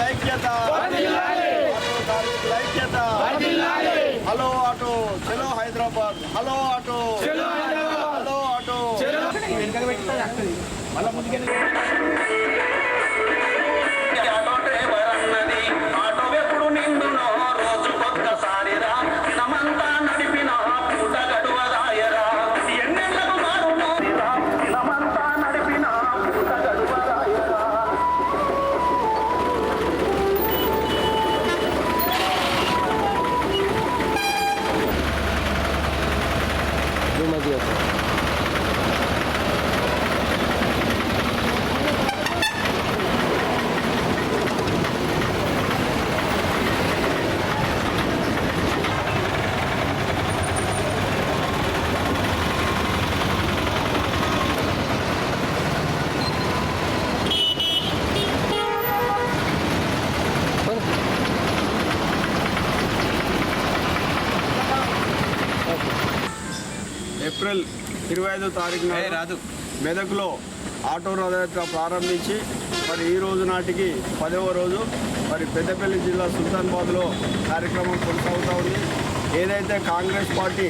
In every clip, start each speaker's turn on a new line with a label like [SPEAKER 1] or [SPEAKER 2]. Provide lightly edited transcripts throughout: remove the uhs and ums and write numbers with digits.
[SPEAKER 1] ఐక్యత hello auto చలో Hyderabad hello auto hello auto మళ్ళీ ముందుకెళ్ళి ఏప్రిల్ 25వ తారీఖున మెదక్లో ఆటో రథయాత్ర ప్రారంభించి మరి ఈ రోజు నాటికి 10వ రోజు మరి పెద్దపల్లి జిల్లా సుల్తానాబాద్లో కార్యక్రమం కొనసాగుతూ ఉంది. ఏదైతే కాంగ్రెస్ పార్టీ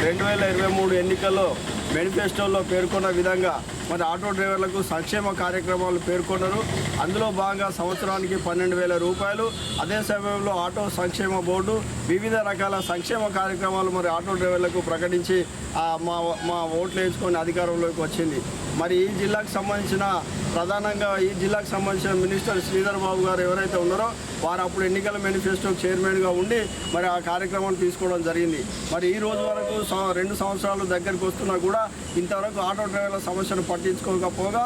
[SPEAKER 1] 2023 ఎన్నికల్లో మేనిఫెస్టోలో పేర్కొన్న విధంగా మరి ఆటో డ్రైవర్లకు సంక్షేమ కార్యక్రమాలు పేర్కొన్నారు. అందులో భాగంగా సంవత్సరానికి 12,000 రూపాయలు, అదే సమయంలో ఆటో సంక్షేమ బోర్డు వివిధ రకాల సంక్షేమ కార్యక్రమాలు మరి ఆటో డ్రైవర్లకు ప్రకటించి మా ఓట్లు వేసుకొని అధికారంలోకి వచ్చింది. మరి ఈ జిల్లాకు సంబంధించిన ప్రధానంగా ఈ జిల్లాకు సంబంధించిన మినిస్టర్ శ్రీధర్ బాబు గారు ఎవరైతే ఉన్నారో వారు అప్పుడు ఎన్నికల మేనిఫెస్టో చైర్మన్గా ఉండి మరి ఆ కార్యక్రమాన్ని తీసుకోవడం జరిగింది. మరి ఈ రోజు వరకు 2 సంవత్సరాలు దగ్గరికి వస్తున్నా కూడా ఇంతవరకు ఆటో డ్రైవర్ల సమస్యను పట్టించుకోకపోగా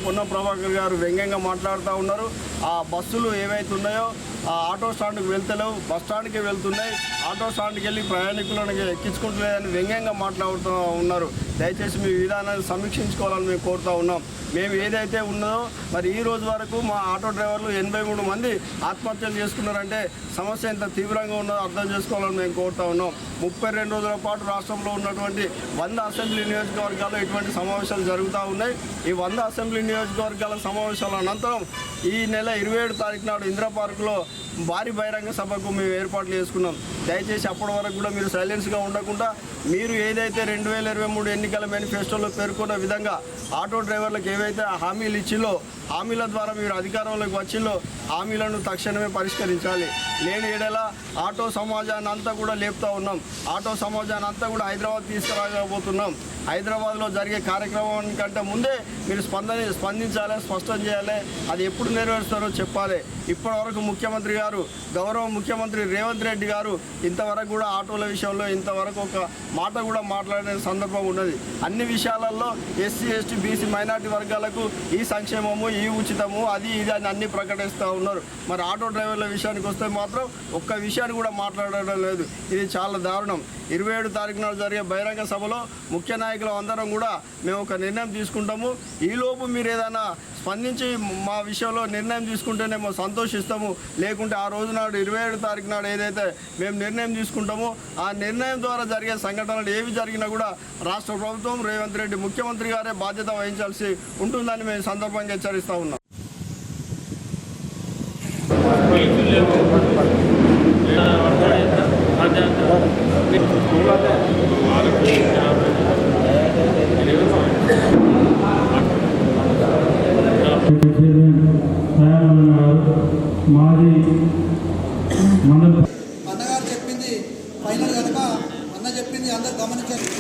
[SPEAKER 1] పొన్నం ప్రభాకర్ గారు వ్యంగ్యంగా మాట్లాడుతూ ఉన్నారు. ఆ బస్సులు ఏవైతే ఉన్నాయో ఆ ఆటో స్టాండ్కి వెళ్తలేవు, బస్ స్టాండ్కి వెళ్తున్నాయి, ఆటో స్టాండ్కి వెళ్ళి ప్రయాణికులను ఎక్కించుకుంటలేదని వ్యంగ్యంగా మాట్లాడుతూ ఉన్నారు. దయచేసి మీ విధానాన్ని సమీక్షించుకోవాలని మేము కోరుతూ ఉన్నాం. మేము ఏదైతే ఉన్నదో మరి ఈ రోజు వరకు మా ఆటో డ్రైవర్లు 83 మంది ఆత్మహత్యలు చేసుకున్నారంటే సమస్య ఎంత తీవ్రంగా ఉన్నదో అర్థం చేసుకోవాలని మేము కోరుతూ ఉన్నాం. 32 రోజుల పాటు రాష్ట్రంలో ఉన్నటువంటి 100 అసెంబ్లీ నియోజకవర్గాల్లో ఇటువంటి సమావేశాలు జరుగుతూ ఉన్నాయి. ఈ 100 అసెంబ్లీ నియోజకవర్గాల సమావేశాల అనంతరం ఈ నెల 27 తారీఖు నాడు ఇందిరా పార్కులో భారీ బహిరంగ సభకు మేము ఏర్పాట్లు చేసుకున్నాం. దయచేసి అప్పటి వరకు కూడా మీరు సైలెన్స్గా ఉండకుండా మీరు ఏదైతే 2023 ఎన్నికల మేనిఫెస్టోలో పేర్కొన్న విధంగా ఆటో డ్రైవర్లకు ఏవైతే హామీలు ఇచ్చిలో హామీల ద్వారా మీరు అధికారంలోకి వచ్చిలో హామీలను తక్షణమే పరిష్కరించాలి. లేని ఏడలా ఆటో సమాజాన్ని అంతా కూడా లేపుతూ ఉన్నాం. ఆటో సమాజాన్ని అంతా కూడా హైదరాబాద్ తీసుకురాబోతున్నాం. హైదరాబాద్లో జరిగే కార్యక్రమం కంటే ముందే మీరు స్పందించాలి, స్పష్టం చేయాలి. అది ఎప్పుడు నెరవేరుస్తారో చెప్పాలి. ఇప్పటివరకు ముఖ్యమంత్రి గారు గౌరవ ముఖ్యమంత్రి రేవంత్ రెడ్డి గారు ఇంతవరకు కూడా ఆటోల విషయంలో ఇంతవరకు ఒక మాట కూడా మాట్లాడిన సందర్భం ఉన్నది. అన్ని విషయాలలో ఎస్సీ ఎస్టీ బీసీ మైనార్టీ వర్గాలకు ఈ సంక్షేమము ఈ ఉచితము అది ఇది అని అన్ని ప్రకటిస్తూ ఉన్నారు. మరి ఆటో డ్రైవర్ల విషయానికి వస్తే మాత్రం ఒక్క విషయాన్ని కూడా మాట్లాడడం లేదు. ఇది చాలా దారుణం. 27 తారీఖు నాడు జరిగే బహిరంగ సభలో ముఖ్య నాయకులు అందరం కూడా మేము ఒక నిర్ణయం తీసుకుంటాము. ఈలోపు మీరు ఏదైనా స్పందించి మా విషయంలో నిర్ణయం తీసుకుంటేనే మేము సంతోషిస్తాము. లేకుంటే ఆ రోజు నాడు 27 తారీఖు నాడు ఏదైతే మేము నిర్ణయం తీసుకుంటామో ఆ నిర్ణయం ద్వారా జరిగే సంఘటనలు ఏవి జరిగినా కూడా రాష్ట్ర ప్రభుత్వం రేవంత్ రెడ్డి ముఖ్యమంత్రి గారే బాధ్యత వహించాల్సి ఉంటుందని మేము సందర్భంగా హెచ్చరిస్తూ ఉన్నాం.
[SPEAKER 2] అన్నగారు చెప్పింది ఫైనల్ కనుక అన్న చెప్పింది అందరు గమనించండి.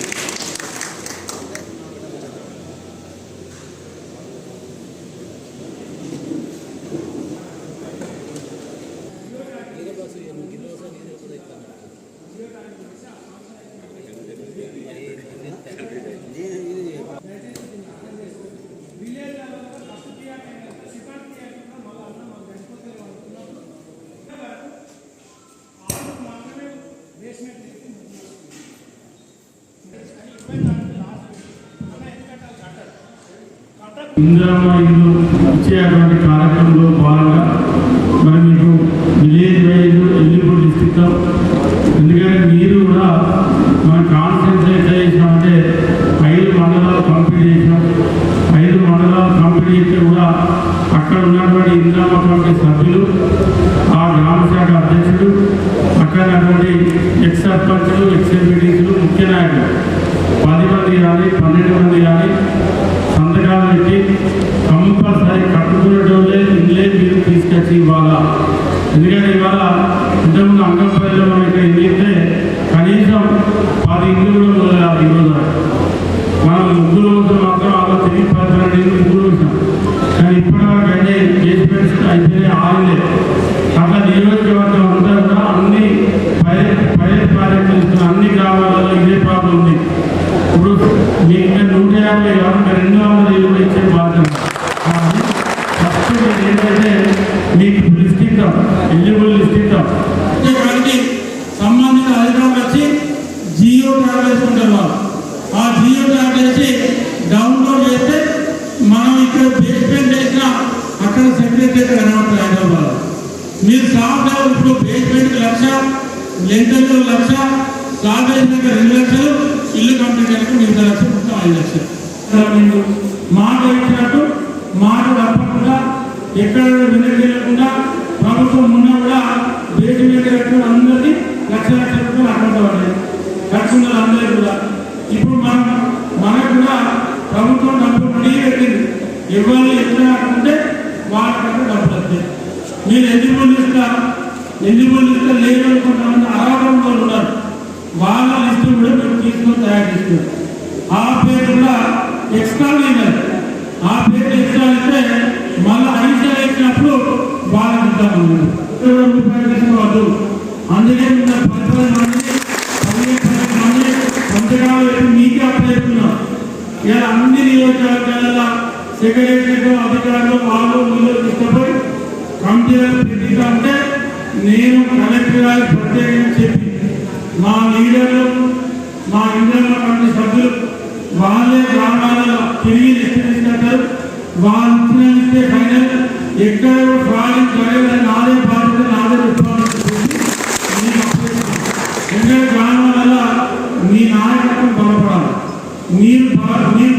[SPEAKER 3] ఇందిరమ్మ ఇల్లు ఇచ్చేటువంటి కార్యక్రమంలో భాగంగా మరి మీకు విలేజ్ వైజ్ ఎల్లిపూర్ డిస్టిక్లో ఎందుకంటే మీరు కూడా మన కాన్ఫరెన్స్ ఎట్లా చేసినామంటే 5 మండలాలు కంప్లీట్ చేసినాం. 5 మండలాలు కంప్లీట్ చేస్తే కూడా అక్కడ ఉన్నటువంటి ఇందిరమ్మ కమిటీ సభ్యులు ఎక్స్ఎంపీటీసులు ముఖ్య నాయకులు 10 మంది కానీ 12 మంది కానీ సంతకాలు పెట్టి కంపల్సరీ కట్టుకునేటోళ్ళే ఇల్లే మీరు తీసుకొచ్చి ఇవ్వాలా. ఎందుకంటే ఇవాళ ఇంతకుముందు అంగంపల్లిలో మనం ఇక్కడ ఏం చెప్తే కనీసం 10 ఇల్లు కూడా మొదలయ్యారు. ఈరోజు మనం ముగ్గురు కోసం మాత్రం అలా తిరిగి 12 ఇల్లు ముగ్గురు వచ్చాం. కానీ ఇప్పటివరకు అయితే కేసుమెంట్స్ అయితే 6 లేదు. అట్లా నియోజకవర్గం అంతా కూడా అన్ని పైలట్ ప్రాజెక్టులు ఇస్తున్న అన్ని గ్రామాలలో ఇదే ప్రాబ్లం ఉంది. ఇప్పుడు మీకు ఇంకా 150 కాకుండా 200 ఇల్లు ఇచ్చే బాధ్యత. ఫస్ట్ మీరు ఏంటంటే మీకు లిస్ట్ ఇద్దాం, ఎలిజిబుల్ లిస్ట్ ఇద్దాం. సంబంధిత అధికారులు వచ్చి జియో ట్యాగ్ వేసుకుంటారు. వాళ్ళు ఆ జియో ట్యాగ్ వేసి డౌన్లోడ్ చేస్తే మనం ఇక్కడ బేస్మెంట్ చేసిన అక్కడ సెక్రటరీ కనబడుతుంది హైదరాబాద్. మీరు సాఫ్ట్ ఇప్పుడు బేస్మెంట్ 1,00,000, లెంటర్లు 1,00,000, స్లాబ్ వేసినాక 2 లక్షలు, ఇల్లు కంప్లీట్ అయినాక మిగతా 1 లక్షలు, మొత్తం 5 లక్షలు. మీరు మాట ఇచ్చినట్టు మాట తప్పకుండా ఎక్కడ వెనక్కిపోకుండా ప్రభుత్వం ఉన్నా కూడా బేస్మెంట్ కట్టుకున్న అందరికీ 1,00,000 రూపాయలు అకౌంట్ పడలేదు. కట్టుకున్న అందరికీ కూడా ఇప్పుడు మనకు కూడా ప్రభుత్వం డబ్బులు మనీ పెట్టింది. ఎవరు ఎక్కడ ఉంటే వాళ్ళకంటే డబ్బులు వస్తాయి. మీరు ఎలిజిబుల్ లిస్ట్ లేని కొంతమంది అర్హత వాళ్ళు ఉన్నారు. వాళ్ళ లిస్టు కూడా మేము తీసుకొని తయారు చేస్తున్నాం. ఆ పేరు కూడా ఎక్స్ట్రా లేదు. ఆ పేరు ఎక్స్ట్రా ఇస్తే మళ్ళీ 5 సార్లు ఇచ్చినప్పుడు వాళ్ళకి ఇద్దామన్నారు. 20 రూపాయలు తీసుకోవద్దు. అందుకే 10 మంది సంతకాలు పెట్టి మీకే అప్లై చేస్తున్నాం. ఇలా అన్ని నియోజకవర్గాల సెక్రటరీ అధికారులు వాళ్ళు వీళ్ళు తీసుకుపోయి కమిటీలను పెట్టిస్తా ఉంటే నేను కలెక్టర్ గారికి ప్రత్యేకంగా చెప్పి మా లీడర్లు మా ఇండియన్ కమిటీ సభ్యులు వాళ్ళే గ్రామాలలో తిరిగి లిస్ట్ తీసుకుంటారు. వాళ్ళు ఇచ్చిన లిస్టే ఫైనల్. ఎక్కడ ఫ్రాడ్ జరగదు. నాదే బాధ్యత, నాదే రెస్పాన్సిబిలిటీ. ఎందుకంటే గ్రామాలలో మీ నాయకత్వం బలపడాలి, మీరు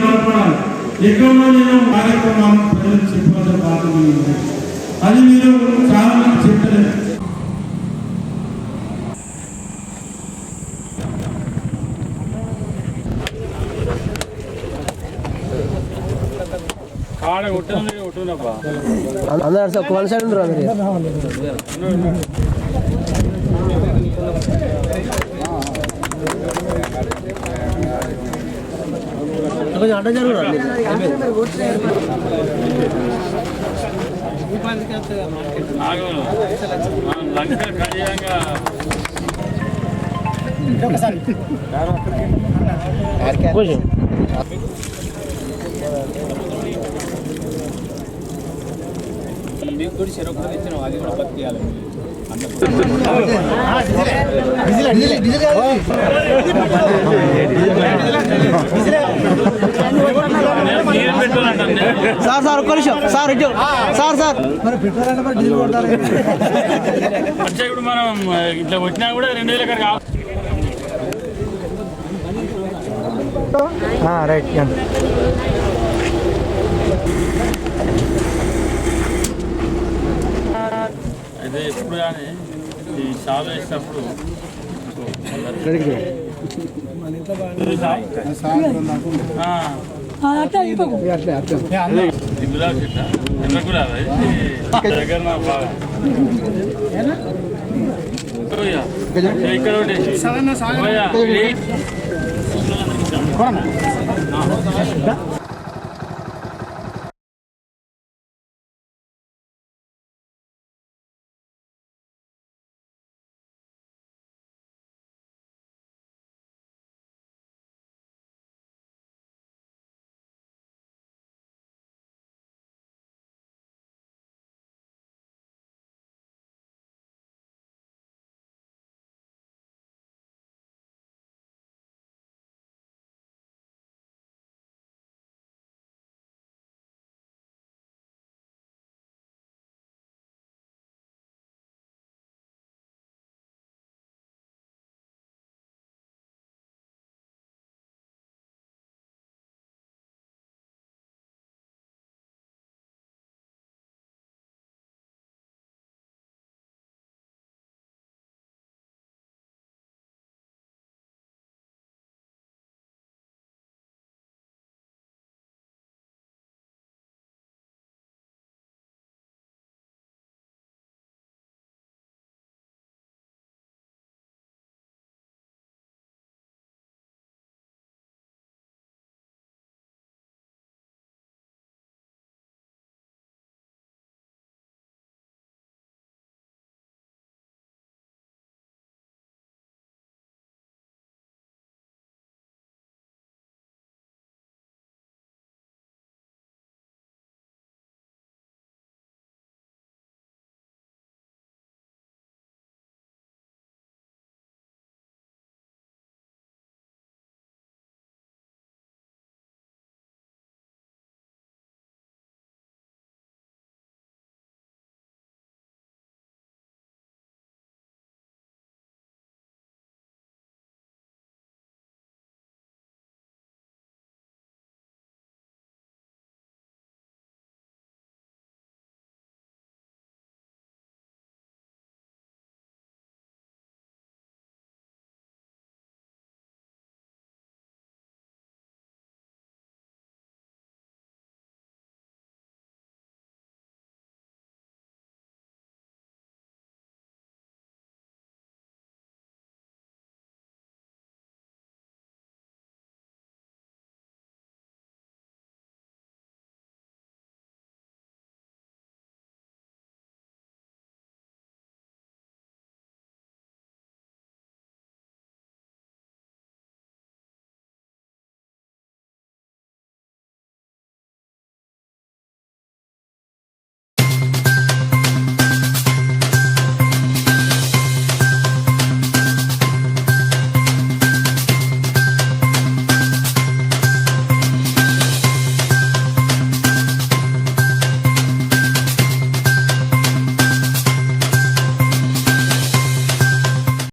[SPEAKER 3] బలపడాలి. ఎక్కడో నేను కార్యక్రమాన్ని ప్రజలకు చెప్పాల్సిన బాధ్యత అది మీరు చాలా మంది చెప్పలేదు.
[SPEAKER 4] అందరు సార్ 1 సైడ్ ఉండరు. కొంచెం అడ్డ జరుగుతుంది.
[SPEAKER 5] మీకు కూడా చెరుకు ఇచ్చిన అది కూడా బతికేయాలి.
[SPEAKER 4] సార్ ఒక్క నిమిషం సార్ ఇటు సార్
[SPEAKER 3] ఇప్పుడు మనం ఇట్లా వచ్చినా కూడా 2,000 కావాలి.
[SPEAKER 4] రైట్.
[SPEAKER 3] అయితే ఎప్పుడు కానీ ఈ సాల్వ్ చేసినప్పుడు ఇక్కడ